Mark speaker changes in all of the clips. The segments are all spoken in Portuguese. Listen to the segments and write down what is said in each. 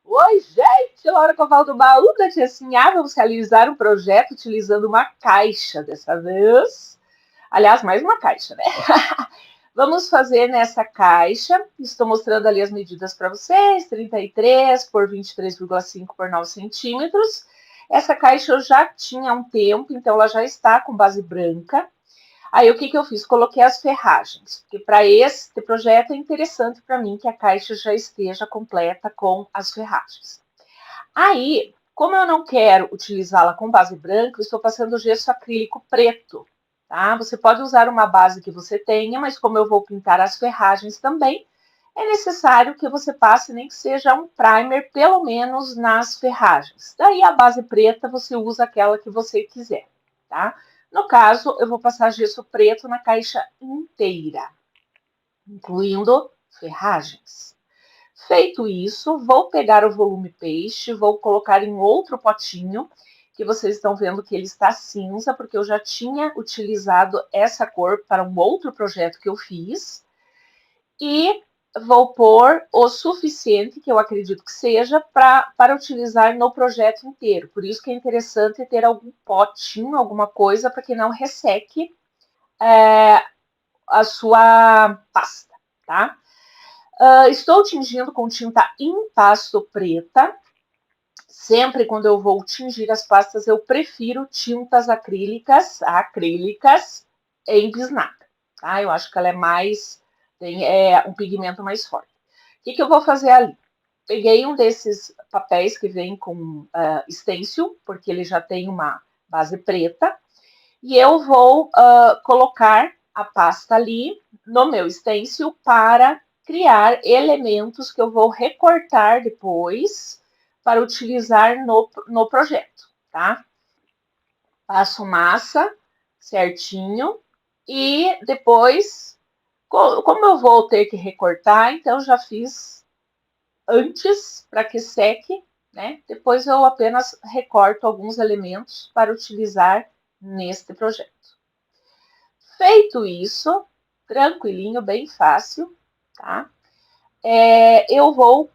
Speaker 1: Oi, gente! Laura Coval do Baú da Tia Sinhá. Vamos realizar um projeto utilizando uma caixa dessa vez. Aliás, mais uma caixa, né? Vamos fazer nessa caixa. Estou mostrando ali as medidas para vocês: 33 por 23,5 por 9 centímetros. Essa caixa eu já tinha há um tempo, então ela já está com base branca. Aí o que, que eu fiz? Coloquei as ferragens, porque para este projeto é interessante para mim que a caixa já esteja completa com as ferragens. Aí, como eu não quero utilizá-la com base branca, eu estou passando gesso acrílico preto. Tá? Você pode usar uma base que você tenha, mas como eu vou pintar as ferragens também, é necessário que você passe nem que seja um primer, pelo menos nas ferragens. Daí a base preta você usa aquela que você quiser, tá? No caso, eu vou passar gesso preto na caixa inteira, incluindo ferragens. Feito isso, vou pegar o volume peixe, vou colocar em outro potinho, que vocês estão vendo que ele está cinza, porque eu já tinha utilizado essa cor para um outro projeto que eu fiz. E vou pôr o suficiente, que eu acredito que seja, para utilizar no projeto inteiro. Por isso que é interessante ter algum potinho, alguma coisa, para que não resseque a sua pasta, tá? Estou tingindo com tinta impasto preta. Sempre quando eu vou tingir as pastas, eu prefiro tintas acrílicas em bisnaga. Tá? Eu acho que ela é mais, tem um pigmento mais forte. O que, que eu vou fazer ali? Peguei um desses papéis que vem com stencil, porque ele já tem uma base preta, e eu vou colocar a pasta ali no meu stencil para criar elementos que eu vou recortar depois para utilizar no projeto, tá? Passo massa certinho e depois, como eu vou ter que recortar, então já fiz antes para que seque, né? Depois eu apenas recorto alguns elementos para utilizar neste projeto. Feito isso, tranquilinho, bem fácil, tá? Eu vou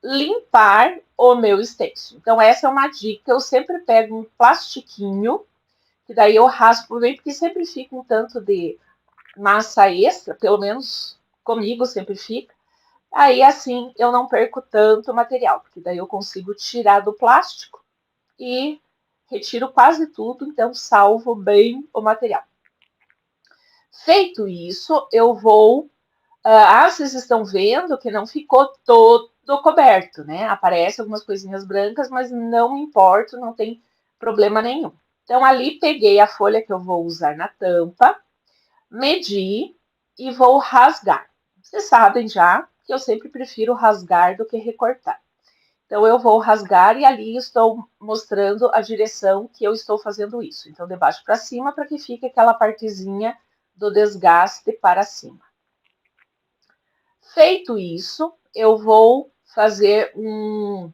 Speaker 1: limpar o meu stencil. Então, essa é uma dica. Eu sempre pego um plastiquinho, que daí eu raspo bem, porque sempre fica um tanto de massa extra, pelo menos comigo sempre fica. Aí, assim, eu não perco tanto material, porque daí eu consigo tirar do plástico e retiro quase tudo, então salvo bem o material. Feito isso, eu vou. Vocês estão vendo que não ficou todo coberto, né? Aparece algumas coisinhas brancas, mas não importa, não tem problema nenhum. Então, ali peguei a folha que eu vou usar na tampa, medi e vou rasgar. Vocês sabem já que eu sempre prefiro rasgar do que recortar. Então, eu vou rasgar e ali estou mostrando a direção que eu estou fazendo isso. Então, de baixo para cima, para que fique aquela partezinha do desgaste para cima. Feito isso, eu vou fazer um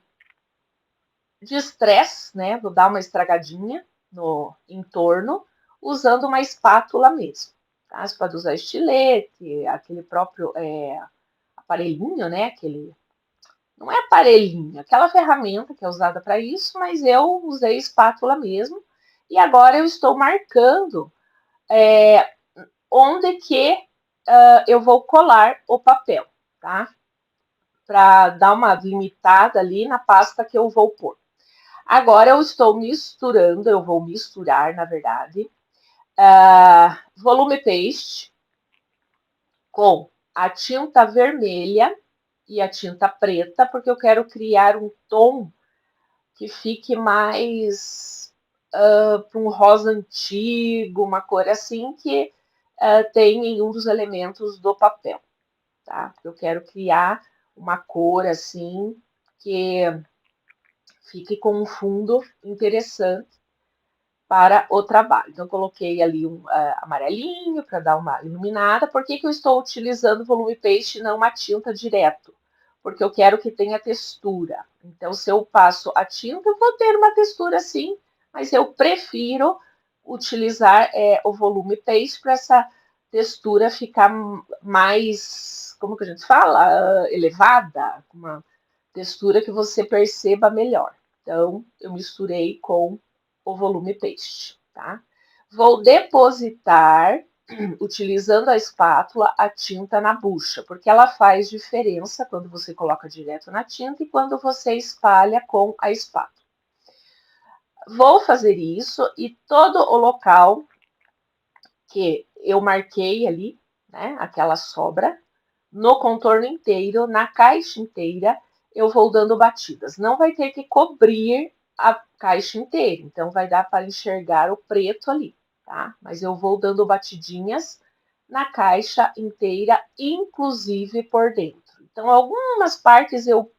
Speaker 1: distress, né? Vou dar uma estragadinha no entorno, usando uma espátula mesmo. Tá? Você pode usar estilete, aquele próprio aparelhinho, né? Aquele. Não é aparelhinho, aquela ferramenta que é usada para isso, mas eu usei espátula mesmo. E agora eu estou marcando onde que eu vou colar o papel, tá? Para dar uma limitada ali na pasta que eu vou pôr. Agora eu estou misturando, eu vou misturar, na verdade, volume paste com a tinta vermelha e a tinta preta, porque eu quero criar um tom que fique mais para um rosa antigo, uma cor assim que tem em um dos elementos do papel, tá? Eu quero criar uma cor assim que fique com um fundo interessante para o trabalho. Então, eu coloquei ali um amarelinho para dar uma iluminada. Por que, que eu estou utilizando volume paste e não uma tinta direto? Porque eu quero que tenha textura. Então, se eu passo a tinta, eu vou ter uma textura assim, mas eu prefiro utilizar o volume paste para essa textura ficar mais, como que a gente fala? Elevada, uma textura que você perceba melhor. Então, eu misturei com o volume paste, tá? Vou depositar, utilizando a espátula, a tinta na bucha, porque ela faz diferença quando você coloca direto na tinta e quando você espalha com a espátula. Vou fazer isso e todo o local que eu marquei ali, né, aquela sobra, no contorno inteiro, na caixa inteira, eu vou dando batidas. Não vai ter que cobrir a caixa inteira, então vai dar para enxergar o preto ali, tá? Mas eu vou dando batidinhas na caixa inteira, inclusive por dentro. Então, algumas partes eu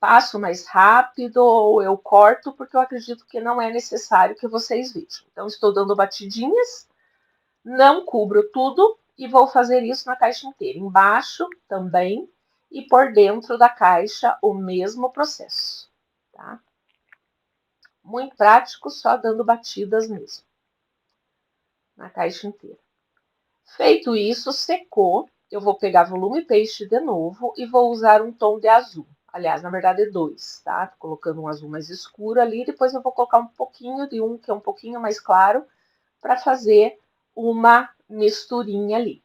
Speaker 1: passo mais rápido ou eu corto, porque eu acredito que não é necessário que vocês vejam. Então, estou dando batidinhas, não cubro tudo e vou fazer isso na caixa inteira. Embaixo também e por dentro da caixa o mesmo processo, tá? Muito prático, só dando batidas mesmo na caixa inteira. Feito isso, secou, eu vou pegar volume paste de novo e vou usar um tom de azul. Aliás, na verdade, dois, tá? Tô colocando um azul mais escuro ali, depois eu vou colocar um pouquinho de um que é um pouquinho mais claro para fazer uma misturinha ali.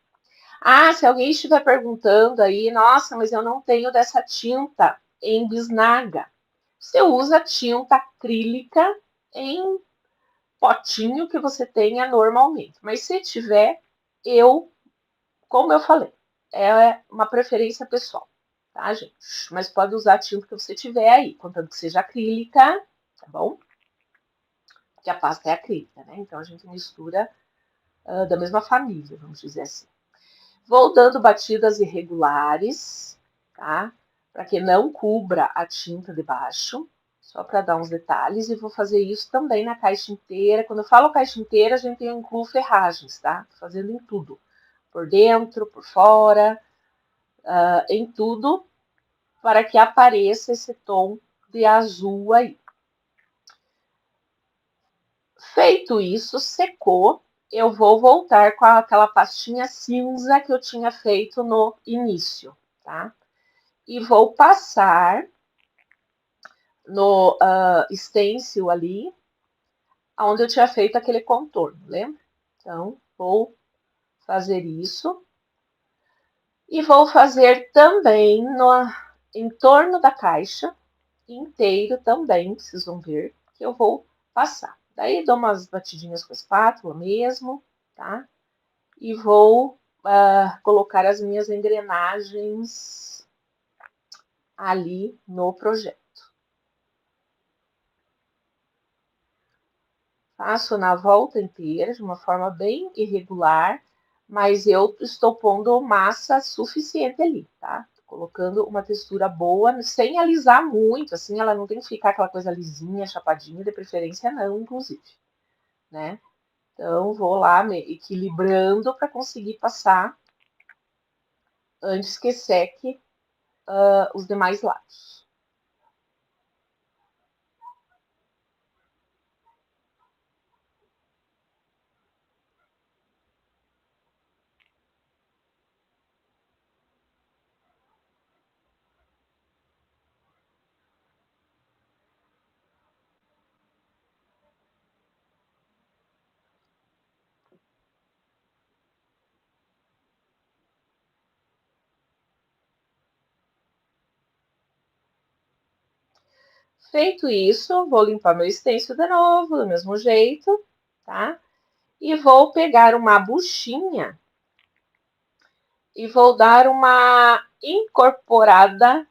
Speaker 1: Ah, se alguém estiver perguntando aí, nossa, mas eu não tenho dessa tinta em bisnaga. Você usa tinta acrílica em potinho que você tenha normalmente. Mas se tiver, como eu falei, é uma preferência pessoal, tá, gente? Mas pode usar a tinta que você tiver aí, contanto que seja acrílica, tá bom? Porque a pasta é acrílica, né? Então a gente mistura da mesma família, vamos dizer assim. Vou dando batidas irregulares, tá? Para que não cubra a tinta de baixo, só para dar uns detalhes. E vou fazer isso também na caixa inteira. Quando eu falo caixa inteira, a gente inclui ferragens, tá? Tô fazendo em tudo. Por dentro, por fora, em tudo, para que apareça esse tom de azul aí. Feito isso, secou, eu vou voltar com aquela pastinha cinza que eu tinha feito no início, tá? E vou passar no stencil ali, onde eu tinha feito aquele contorno, lembra? Então, vou fazer isso. E vou fazer também em torno da caixa inteiro também, vocês vão ver que eu vou passar. Daí dou umas batidinhas com a espátula mesmo, tá? E vou colocar as minhas engrenagens ali no projeto. Faço na volta inteira, de uma forma bem irregular, mas eu estou pondo massa suficiente ali, tá? Tô colocando uma textura boa, sem alisar muito, assim, ela não tem que ficar aquela coisa lisinha, chapadinha, de preferência não, inclusive, né? Então, vou lá me equilibrando para conseguir passar antes que seque os demais lados. Feito isso, vou limpar meu stencil de novo, do mesmo jeito, tá? E vou pegar uma buchinha e vou dar uma incorporada.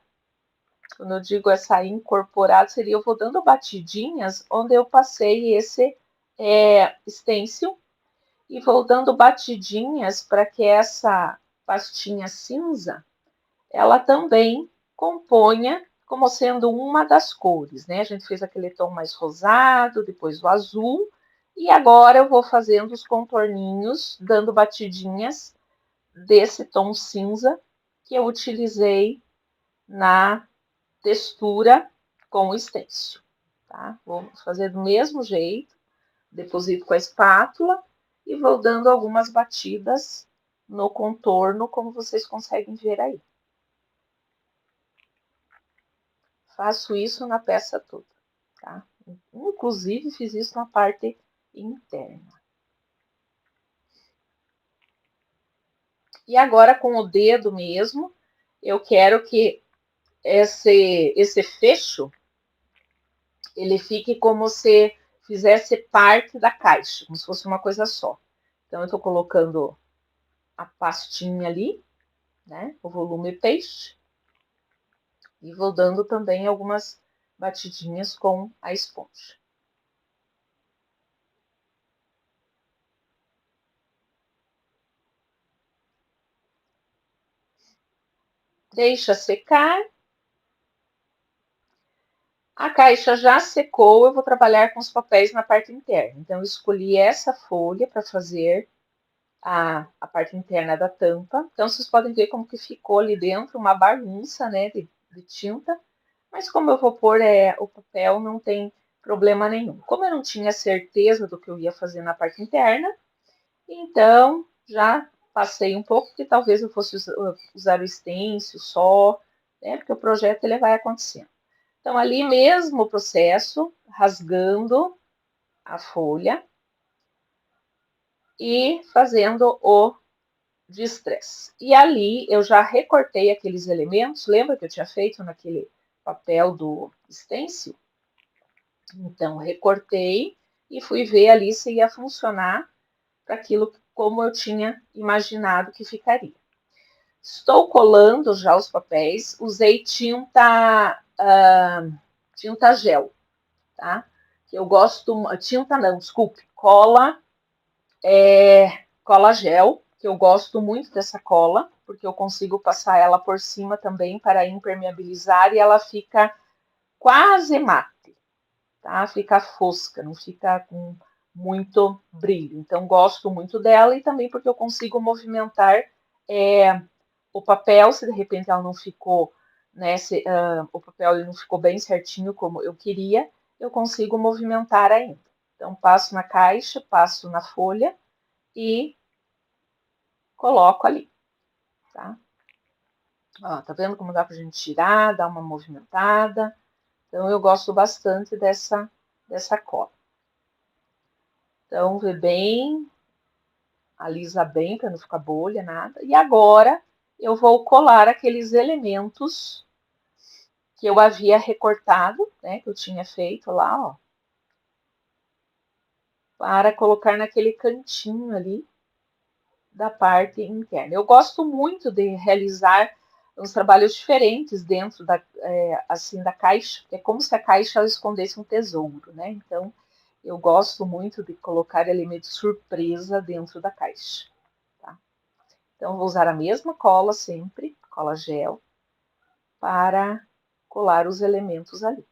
Speaker 1: Quando eu digo essa incorporada, seria eu vou dando batidinhas onde eu passei esse stencil e vou dando batidinhas para que essa pastinha cinza ela também componha como sendo uma das cores, né? A gente fez aquele tom mais rosado, depois o azul, e agora eu vou fazendo os contorninhos, dando batidinhas desse tom cinza que eu utilizei na textura com o stencil, tá? Vou fazer do mesmo jeito, deposito com a espátula e vou dando algumas batidas no contorno, como vocês conseguem ver aí. faço isso na peça toda, tá? Inclusive, fiz isso na parte interna. E agora, com o dedo mesmo, eu quero que esse fecho, ele fique como se fizesse parte da caixa, como se fosse uma coisa só. Então, eu estou colocando a pastinha ali, né? O volume peixe. E vou dando também algumas batidinhas com a esponja. Deixa secar. A caixa já secou, eu vou trabalhar com os papéis na parte interna. Então, eu escolhi essa folha para fazer a parte interna da tampa. Então, vocês podem ver como que ficou ali dentro, uma bagunça, né, de tinta. Mas como eu vou pôr o papel, não tem problema nenhum. Como eu não tinha certeza do que eu ia fazer na parte interna, então já passei um pouco, que talvez eu fosse usar o stencil só, né, porque o projeto ele vai acontecendo. Então, ali mesmo o processo, rasgando a folha e fazendo o distress. E ali eu já recortei aqueles elementos, lembra que eu tinha feito naquele papel do stencil? Então, recortei e fui ver ali se ia funcionar para aquilo como eu tinha imaginado que ficaria. Estou colando já os papéis, usei tinta gel, tá? Eu gosto, tinta não, desculpe, cola gel, que eu gosto muito dessa cola, porque eu consigo passar ela por cima também para impermeabilizar e ela fica quase mate, tá? Fica fosca, não fica com muito brilho. Então, gosto muito dela e também porque eu consigo movimentar o papel, se de repente ela não ficou, né, o papel ele não ficou bem certinho como eu queria, eu consigo movimentar ainda. Então, passo na caixa, passo na folha e coloco ali, tá? Ó, tá vendo como dá pra gente tirar, dar uma movimentada? Então, eu gosto bastante dessa cola. Então, vê bem, alisa bem para não ficar bolha, nada. E agora, eu vou colar aqueles elementos que eu havia recortado, né, que eu tinha feito lá, ó, para colocar naquele cantinho ali da parte interna. Eu gosto muito de realizar uns trabalhos diferentes dentro assim, da caixa, que é como se a caixa escondesse um tesouro, né? Então, eu gosto muito de colocar elementos surpresa dentro da caixa, tá? Então, vou usar a mesma cola sempre, cola gel, para colar os elementos ali.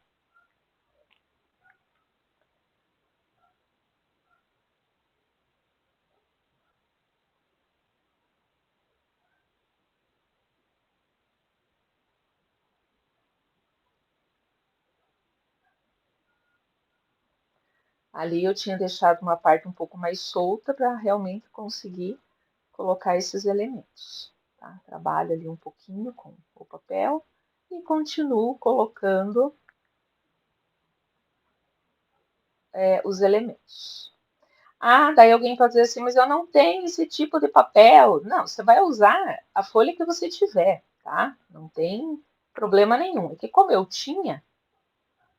Speaker 1: Ali eu tinha deixado uma parte um pouco mais solta para realmente conseguir colocar esses elementos. Tá? Trabalho ali um pouquinho com o papel e continuo colocando os elementos. Ah, daí alguém pode dizer assim, mas eu não tenho esse tipo de papel. Não, você vai usar a folha que você tiver, tá? Não tem problema nenhum. É que como eu tinha,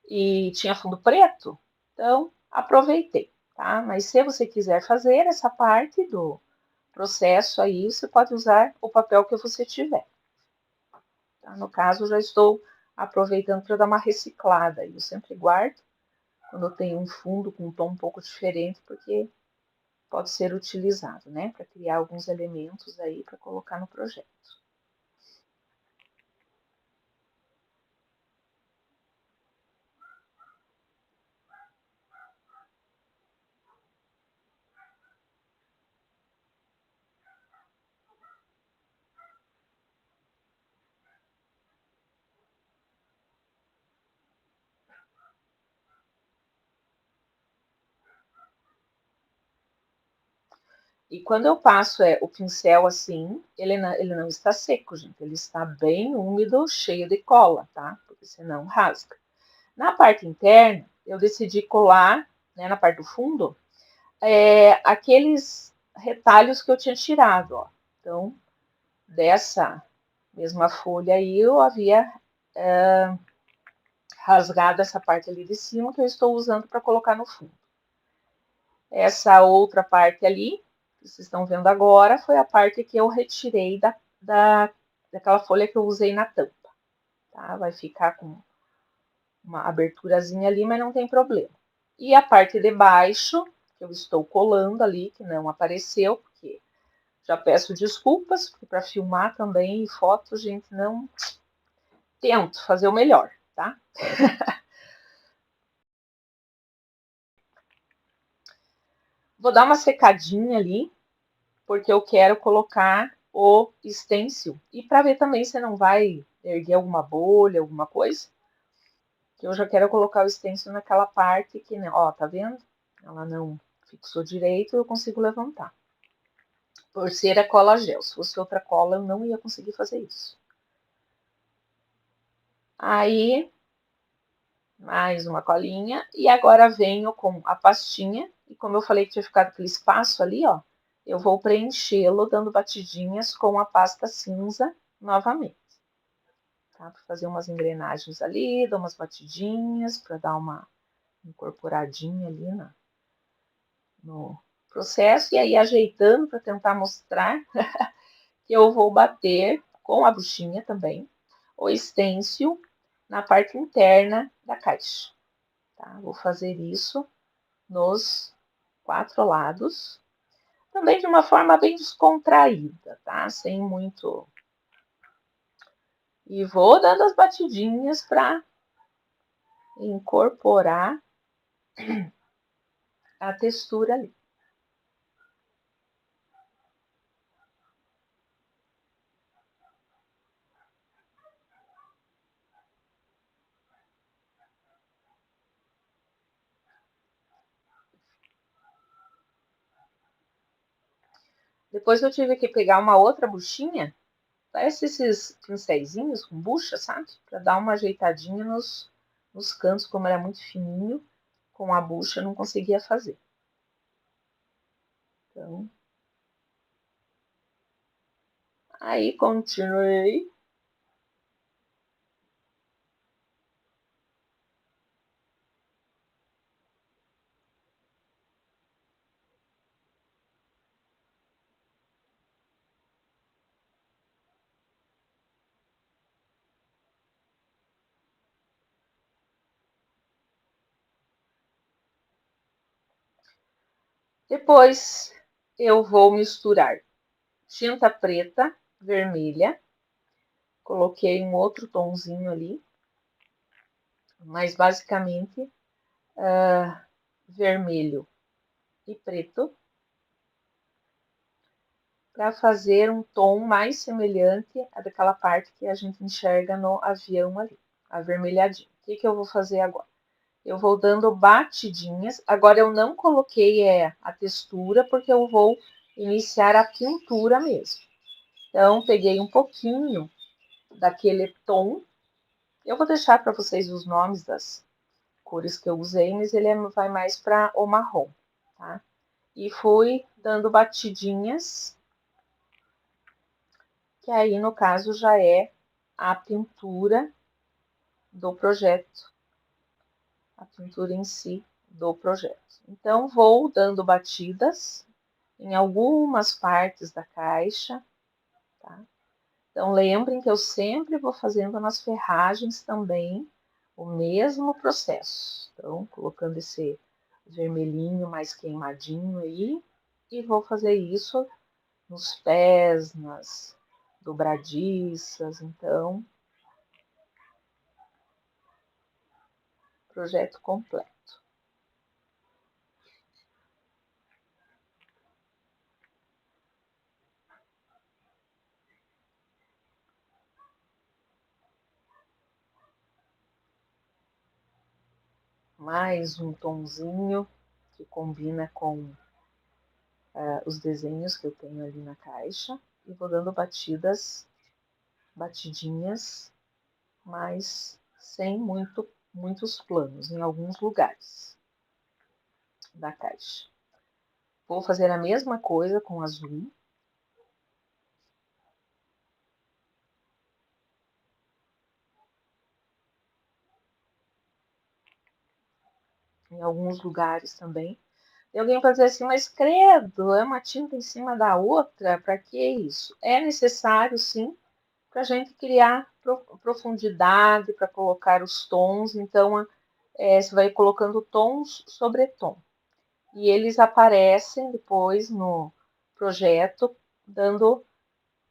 Speaker 1: e tinha fundo preto, então aproveitei, tá? Mas se você quiser fazer essa parte do processo aí, você pode usar o papel que você tiver. Tá? No caso, já estou aproveitando para dar uma reciclada. Eu sempre guardo quando eu tenho um fundo com um tom um pouco diferente, porque pode ser utilizado, né? Para criar alguns elementos aí para colocar no projeto. E quando eu passo o pincel assim, ele não está seco, gente. Ele está bem úmido, cheio de cola, tá? porque senão rasga. Na parte interna, eu decidi colar, né, na parte do fundo, aqueles retalhos que eu tinha tirado, ó. Então, dessa mesma folha aí, eu havia rasgado essa parte ali de cima que eu estou usando para colocar no fundo. Essa outra parte ali, que vocês estão vendo agora, foi a parte que eu retirei daquela folha que eu usei na tampa. Tá? Vai ficar com uma aberturazinha ali, mas não tem problema. E a parte de baixo, que eu estou colando ali, que não apareceu, porque já peço desculpas, porque para filmar também foto, gente, não tento fazer o melhor, tá? Vou dar uma secadinha ali, porque eu quero colocar o stencil. E para ver também se não vai erguer alguma bolha, alguma coisa. Que eu já quero colocar o stencil naquela parte que, né, ó, tá vendo? Ela não fixou direito, eu consigo levantar. Por ser a cola gel. Se fosse outra cola, eu não ia conseguir fazer isso. Aí, mais uma colinha. E agora venho com a pastinha. E como eu falei que tinha ficado aquele espaço ali, ó, eu vou preenchê-lo dando batidinhas com a pasta cinza novamente. Tá? Para fazer umas engrenagens ali, dar umas batidinhas, para dar uma incorporadinha ali no processo. E aí ajeitando para tentar mostrar que eu vou bater com a buchinha também o stencil na parte interna da caixa. Tá? Vou fazer isso nos 4 lados, também de uma forma bem descontraída, tá? Sem muito. E vou dando as batidinhas para incorporar a textura ali. Depois eu tive que pegar uma outra buchinha, parece esses pincéisinhos com bucha, sabe? Para dar uma ajeitadinha nos cantos, como era muito fininho, com a bucha eu não conseguia fazer. Então, aí continuei. Depois eu vou misturar tinta preta, vermelha. Coloquei um outro tonzinho ali, mas basicamente vermelho e preto, para fazer um tom mais semelhante à daquela parte que a gente enxerga no avião ali, avermelhadinho. O que eu vou fazer agora? Eu vou dando batidinhas. Agora eu não coloquei a textura, porque eu vou iniciar a pintura mesmo. Então, peguei um pouquinho daquele tom. Eu vou deixar para vocês os nomes das cores que eu usei, mas ele vai mais para o marrom, tá? E fui dando batidinhas, que aí no caso já é a pintura do projeto, a pintura em si do projeto. Então, vou dando batidas em algumas partes da caixa, tá? Então, lembrem que eu sempre vou fazendo nas ferragens também o mesmo processo. Então, colocando esse vermelhinho mais queimadinho aí, e vou fazer isso nos pés, nas dobradiças. Então, projeto completo. Mais um tonzinho que combina com os desenhos que eu tenho ali na caixa. E vou dando batidinhas mais sem muitos planos, em alguns lugares da caixa. Vou fazer a mesma coisa com azul. Em alguns lugares também. E alguém pode dizer assim, mas credo, é uma tinta em cima da outra, para que isso? É necessário, sim, para a gente criar profundidade, para colocar os tons. Então, você vai colocando tons sobre tom. E eles aparecem depois no projeto, dando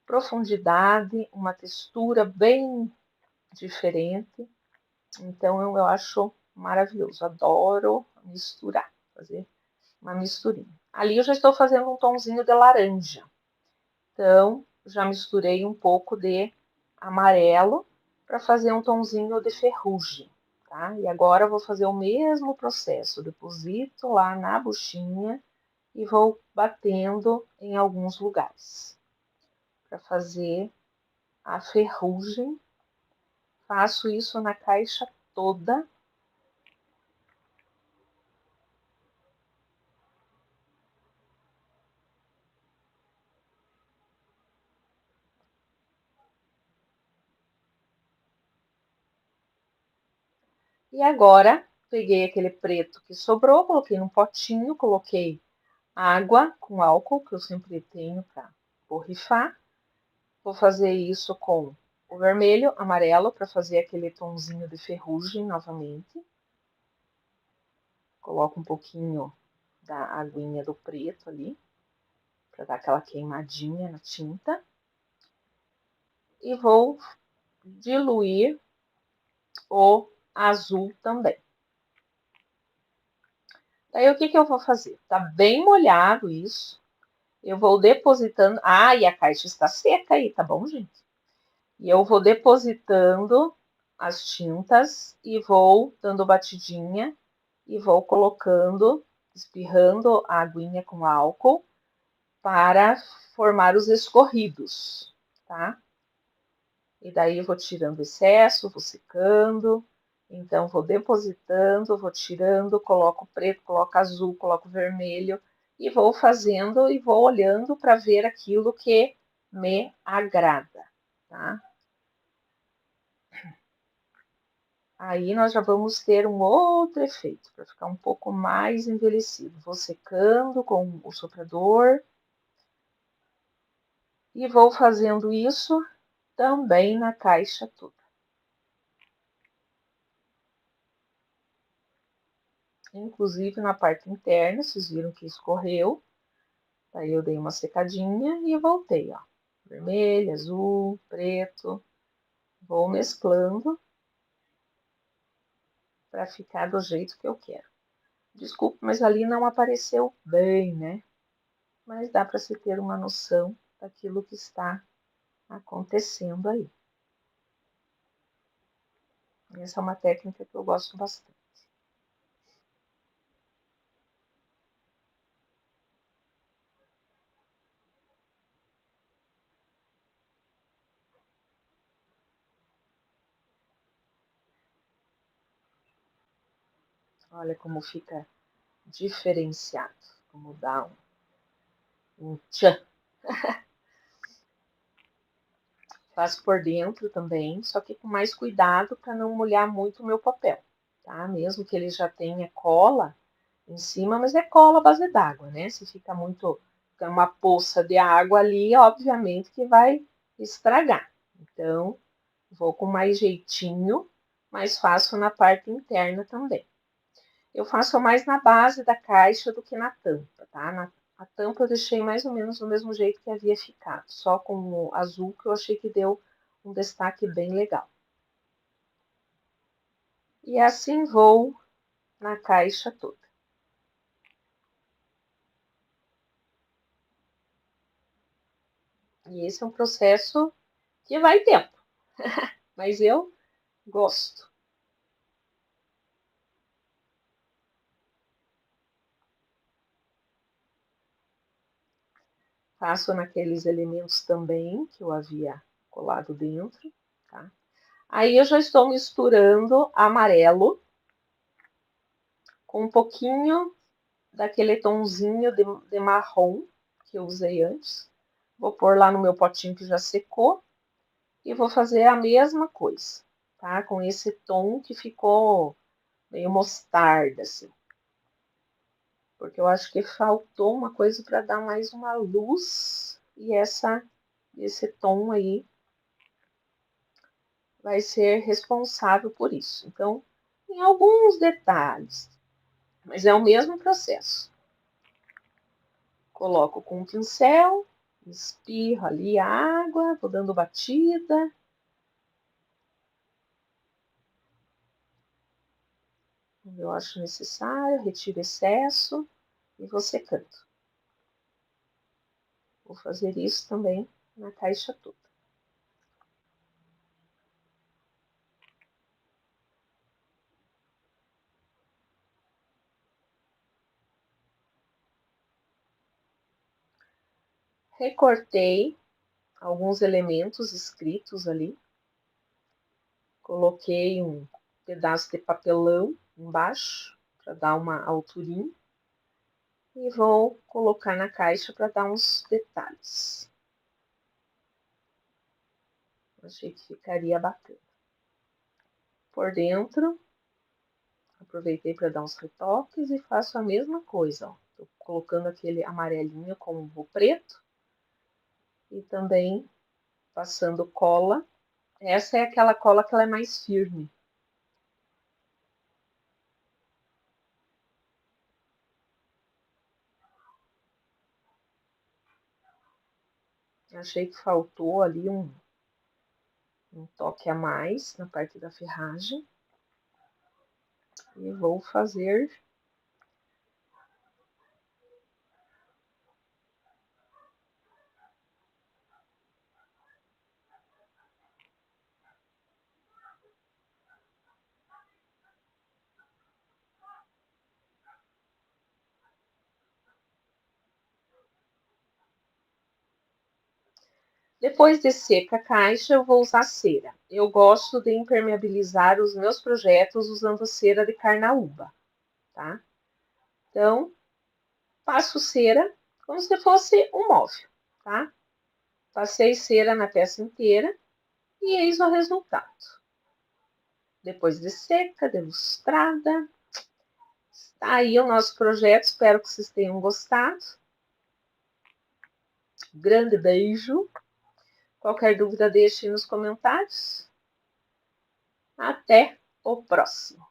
Speaker 1: profundidade, uma textura bem diferente. Então, eu acho maravilhoso. Adoro misturar, fazer uma misturinha. Ali eu já estou fazendo um tomzinho de laranja. Então, já misturei um pouco de amarelo para fazer um tomzinho de ferrugem, tá? E agora eu vou fazer o mesmo processo. Deposito lá na buchinha e vou batendo em alguns lugares para fazer a ferrugem. Faço isso na caixa toda. E agora peguei aquele preto que sobrou, coloquei num potinho, coloquei água com álcool, que eu sempre tenho para borrifar. Vou fazer isso com o vermelho, amarelo, para fazer aquele tonzinho de ferrugem novamente. Coloco um pouquinho da aguinha do preto ali, para dar aquela queimadinha na tinta. E vou diluir o azul também. Daí o que eu vou fazer? Tá bem molhado isso. Eu vou depositando. Ah, e a caixa está seca aí, tá bom, gente? E eu vou depositando as tintas e vou dando batidinha e vou colocando, espirrando a aguinha com álcool para formar os escorridos, tá? E daí eu vou tirando o excesso, vou secando. Então, vou depositando, vou tirando, coloco preto, coloco azul, coloco vermelho e vou fazendo e vou olhando para ver aquilo que me agrada, tá? Aí nós já vamos ter um outro efeito, para ficar um pouco mais envelhecido. Vou secando com o soprador e vou fazendo isso também na caixa toda. Inclusive na parte interna, vocês viram que escorreu. Aí eu dei uma secadinha e voltei, ó. Vermelho, azul, preto. Vou mesclando para ficar do jeito que eu quero. Desculpe, mas ali não apareceu bem, né? Mas dá para se ter uma noção daquilo que está acontecendo aí. Essa é uma técnica que eu gosto bastante. Olha como fica diferenciado, como dá um tchan. Faço por dentro também, só que com mais cuidado para não molhar muito o meu papel, tá? Mesmo que ele já tenha cola em cima, mas é cola à base d'água, né? Se fica muito, fica uma poça de água ali, obviamente que vai estragar. Então, vou com mais jeitinho, mas faço na parte interna também. Eu faço mais na base da caixa do que na tampa, tá? A tampa eu deixei mais ou menos do mesmo jeito que havia ficado, só com o azul que eu achei que deu um destaque bem legal. E assim vou na caixa toda. E esse é um processo que vai tempo, mas eu gosto. Faço naqueles elementos também que eu havia colado dentro, tá? Aí eu já estou misturando amarelo com um pouquinho daquele tomzinho de marrom que eu usei antes. Vou pôr lá no meu potinho que já secou e vou fazer a mesma coisa, tá? Com esse tom que ficou meio mostarda, assim. Porque eu acho que faltou uma coisa para dar mais uma luz e esse tom aí vai ser responsável por isso. Então, em alguns detalhes, mas é o mesmo processo. Coloco com um pincel, espirro ali a água, vou dando batida. Eu acho necessário, retiro excesso e vou secando. Vou fazer isso também na caixa toda. Recortei alguns elementos escritos ali. Coloquei um pedaço de papelão embaixo para dar uma alturinha. E vou colocar na caixa para dar uns detalhes. Achei que ficaria bacana. Por dentro, aproveitei para dar uns retoques e faço a mesma coisa. Estou colocando aquele amarelinho com o preto e também passando cola. Essa é aquela cola que ela é mais firme. Achei que faltou ali um toque a mais na parte da ferragem. E vou fazer. Depois de seca a caixa, eu vou usar cera. Eu gosto de impermeabilizar os meus projetos usando cera de carnaúba, tá? Então, passo cera como se fosse um móvel, tá? Passei cera na peça inteira e eis o resultado. Depois de seca, de lustrada. Está aí o nosso projeto, espero que vocês tenham gostado. Grande beijo. Qualquer dúvida, deixe nos comentários. Até o próximo.